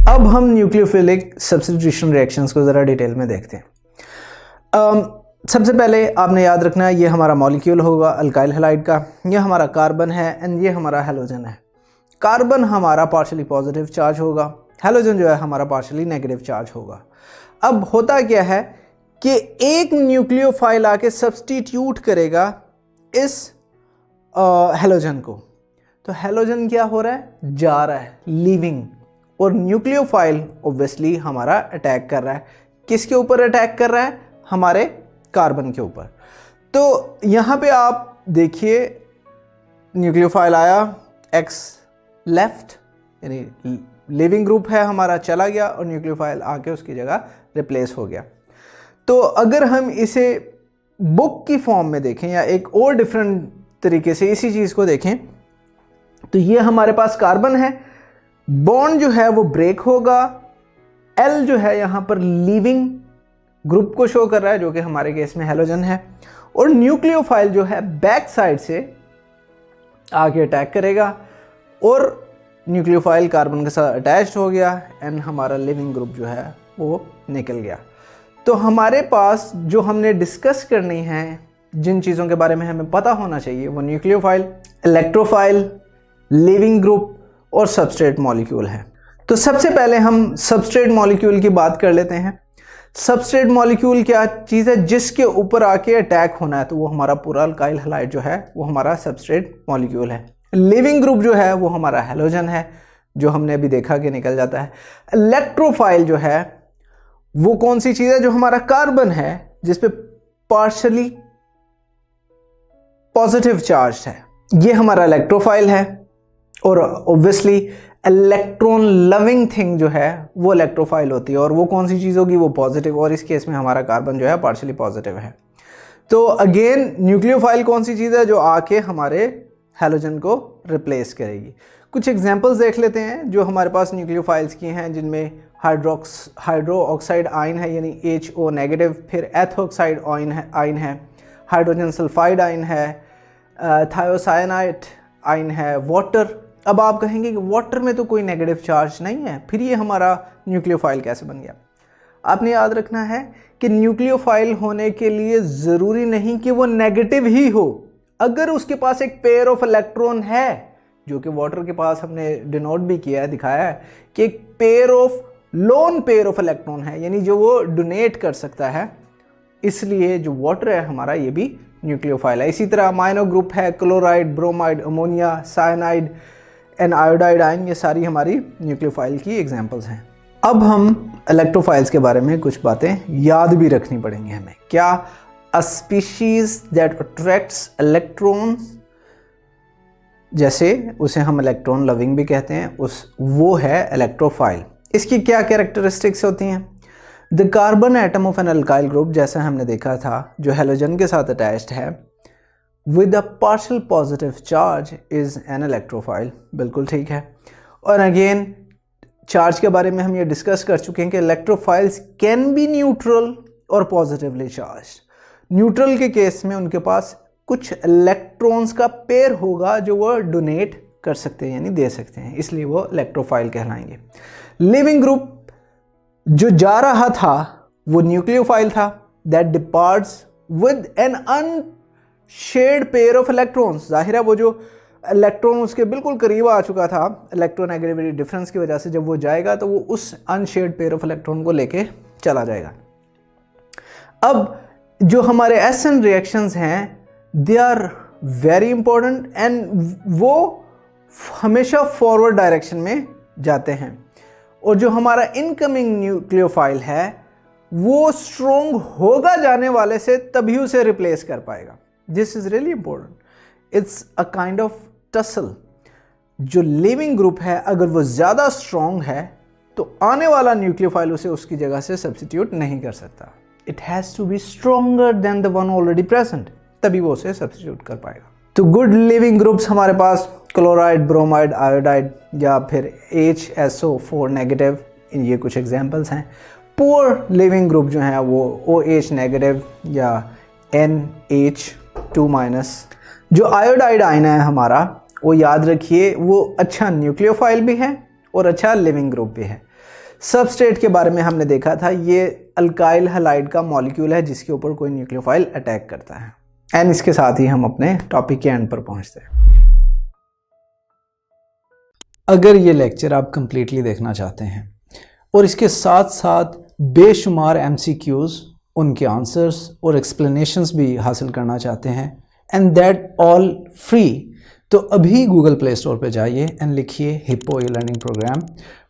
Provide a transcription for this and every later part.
अब हम nucleophilic substitution reactions को ज़रा डिटेल में देखते हैं। सबसे पहले आपने याद रखना है ये हमारा मॉलिक्यूल होगा अल्काइल हैलाइड का, ये हमारा कार्बन है एंड ये हमारा हैलोजन है। कार्बन हमारा पार्शियली पॉजिटिव चार्ज होगा, हैलोजन जो है हमारा पार्शियली नेगेटिव चार्ज होगा। अब होता क्या है कि एक न्यूक्लियोफाइल आके सब्स्टिट्यूट करेगा इस हैलोजन को, तो हैलोजन क्या हो रहा है, जा रहा है, लीविंग, और न्यूक्लियोफाइल ऑब्वियसली हमारा अटैक कर रहा है। किसके ऊपर अटैक कर रहा है, हमारे कार्बन के ऊपर। तो यहाँ पे आप देखिए न्यूक्लियोफाइल आया, एक्स लेफ्ट यानी लिविंग ग्रुप है हमारा, चला गया और न्यूक्लियोफाइल आके उसकी जगह रिप्लेस हो गया। तो अगर हम इसे बुक की फॉर्म में देखें या एक और डिफरेंट तरीके से इसी चीज़ को देखें, तो ये हमारे पास कार्बन है, बॉन्ड जो है वो ब्रेक होगा, एल जो है यहाँ पर लीविंग ग्रुप को शो कर रहा है जो कि हमारे केस में हैलोजन है, और न्यूक्लियोफाइल जो है बैक साइड से आके अटैक करेगा और न्यूक्लियोफाइल कार्बन के साथ अटैच्ड हो गया एंड हमारा लिविंग ग्रुप जो है वो निकल गया। तो हमारे पास जो हमने डिस्कस करनी है, जिन चीज़ों के बारे में हमें पता होना चाहिए, वो न्यूक्लियोफाइल, इलेक्ट्रोफाइल, लिविंग ग्रुप और सबस्ट्रेट मॉलिक्यूल है। तो सबसे पहले हम सबस्ट्रेट मॉलिक्यूल की बात कर लेते हैं। सबस्ट्रेट मॉलिक्यूल क्या चीज़ है, जिसके ऊपर आके अटैक होना है, तो वो हमारा पूरा अल्काइल हैलाइड जो है वो हमारा सबस्ट्रेट मॉलिक्यूल है। लिविंग ग्रुप जो है वो हमारा हैलोजन है, जो हमने अभी देखा कि निकल जाता है। इलेक्ट्रोफाइल जो है वो कौन सी चीज़ है, जो हमारा कार्बन है जिसपे पार्शियली पॉजिटिव चार्ज है, ये हमारा इलेक्ट्रोफाइल है। और ऑब्वियसली इलेक्ट्रॉन लविंग थिंग जो है वो इलेक्ट्रोफाइल होती है, और वो कौन सी चीज़ होगी, वो पॉजिटिव, और इस केस में हमारा कार्बन जो है पार्शियली पॉजिटिव है। तो अगेन न्यूक्लियोफाइल कौन सी चीज़ है, जो आके हमारे हैलोजन को रिप्लेस करेगी। कुछ एग्जांपल्स देख लेते हैं जो हमारे पास न्यूक्लियोफाइल्स की हैं, जिनमें हाइड्रो ऑक्साइड आयन है यानी HO नेगेटिव, फिर एथोक्साइड आयन है, हाइड्रोजन सल्फाइड आयन है, थायोसाइनाइड आयन है, वाटर। अब आप कहेंगे कि वाटर में तो कोई नेगेटिव चार्ज नहीं है, फिर ये हमारा न्यूक्लियोफाइल कैसे बन गया। आपने याद रखना है कि न्यूक्लियोफाइल होने के लिए ज़रूरी नहीं कि वो नेगेटिव ही हो। अगर उसके पास एक पेयर ऑफ इलेक्ट्रॉन है, जो कि वाटर के पास हमने डिनोट भी किया है, दिखाया है कि एक pair of lone pair of electron है, यानी जो वो डोनेट कर सकता है, इसलिए जो वाटर है हमारा ये भी न्यूक्लियोफाइल है। इसी तरह अमाइनो ग्रुप है, chloride, bromide, ammonia, cyanide and iodide ion, ये सारी हमारी न्यूक्लियोफाइल की एग्जांपल्स हैं। अब हम इलेक्ट्रोफाइल्स के बारे में कुछ बातें याद भी रखनी पड़ेंगी हमें। क्या, a species that attracts electrons, जैसे उसे हम इलेक्ट्रॉन लविंग भी कहते हैं, वो है इलेक्ट्रोफाइल। इसकी क्या कैरेक्टरिस्टिक्स होती हैं। The carbon atom of an alkyl group, जैसा हमने देखा था, जो हैलोजन के साथ अटैच्ड है, with a partial positive charge is an electrophile. बिल्कुल ठीक है। और अगेन चार्ज के बारे में हम ये डिस्कस कर चुके हैं कि इलेक्ट्रोफाइल्स कैन बी न्यूट्रल और पॉजिटिवली चार्ज। न्यूट्रल के केस में उनके पास कुछ इलेक्ट्रॉन्स का पेयर होगा जो वो डोनेट कर सकते हैं यानी दे सकते हैं, इसलिए वो इलेक्ट्रोफाइल कहलाएंगे। लिविंग ग्रुप जो जा रहा था वो न्यूक्लियोफाइल था, that departs with an unshared pair of electrons. जाहिर है वो जो इलेक्ट्रॉन उसके बिल्कुल करीब आ चुका था इलेक्ट्रोनेगेटिविटी डिफरेंस की वजह से, जब वो जाएगा तो वो उस अनशेयर्ड पेयर ऑफ इलेक्ट्रॉन को लेके चला जाएगा। अब जो हमारे एसएन रिएक्शंस हैं, they are very important and वो हमेशा फॉरवर्ड डायरेक्शन में जाते हैं, और जो हमारा इनकमिंग न्यूक्लियोफाइल है वो स्ट्रोंग होगा जाने वाले से, तभी उसे रिप्लेस कर पाएगा। This is really important, it's a kind of tussle. जो लिविंग ग्रुप है अगर वो ज़्यादा स्ट्रोंग है तो आने वाला न्यूक्लियोफाइल उसे उसकी जगह से सब्स्टिट्यूट नहीं कर सकता। It has to be stronger than the one already present, तभी वो उसे सब्स्टिट्यूट कर पाएगा। तो गुड लिविंग ग्रुप्स हमारे पास क्लोराइड, ब्रोमाइड, आयोडाइड या फिर HSO4 नेगेटिव, ये कुछ एग्जांपल्स हैं। पुअर लिविंग ग्रुप जो है वो OH नेगेटिव या NH2 माइनस। जो आयोडाइड आयन है हमारा, वो याद रखिए वो अच्छा न्यूक्लियोफाइल भी है और अच्छा लिविंग ग्रुप भी है। सबस्ट्रेट के बारे में हमने देखा था, ये अल्काइल हैलाइड का मॉलिक्यूल है जिसके ऊपर कोई न्यूक्लियोफाइल अटैक करता है। एंड इसके साथ ही हम अपने टॉपिक के एंड पर पहुंचते हैं। अगर ये लेक्चर आप कंप्लीटली देखना चाहते हैं और इसके साथ साथ बेशुमार MCQs, उनके आंसर्स और एक्सप्लेनेशंस भी हासिल करना चाहते हैं, एंड दैट ऑल फ्री, तो अभी गूगल प्ले स्टोर पे जाइए एंड लिखिए हिप्पो ई-लर्निंग प्रोग्राम।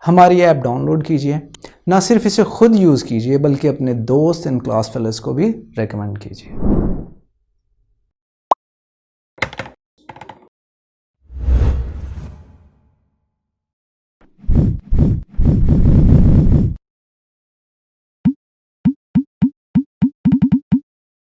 हमारी ऐप डाउनलोड कीजिए, ना सिर्फ इसे खुद यूज़ कीजिए बल्कि अपने दोस्त एंड क्लास फेलोज़ को भी रेकमेंड कीजिए।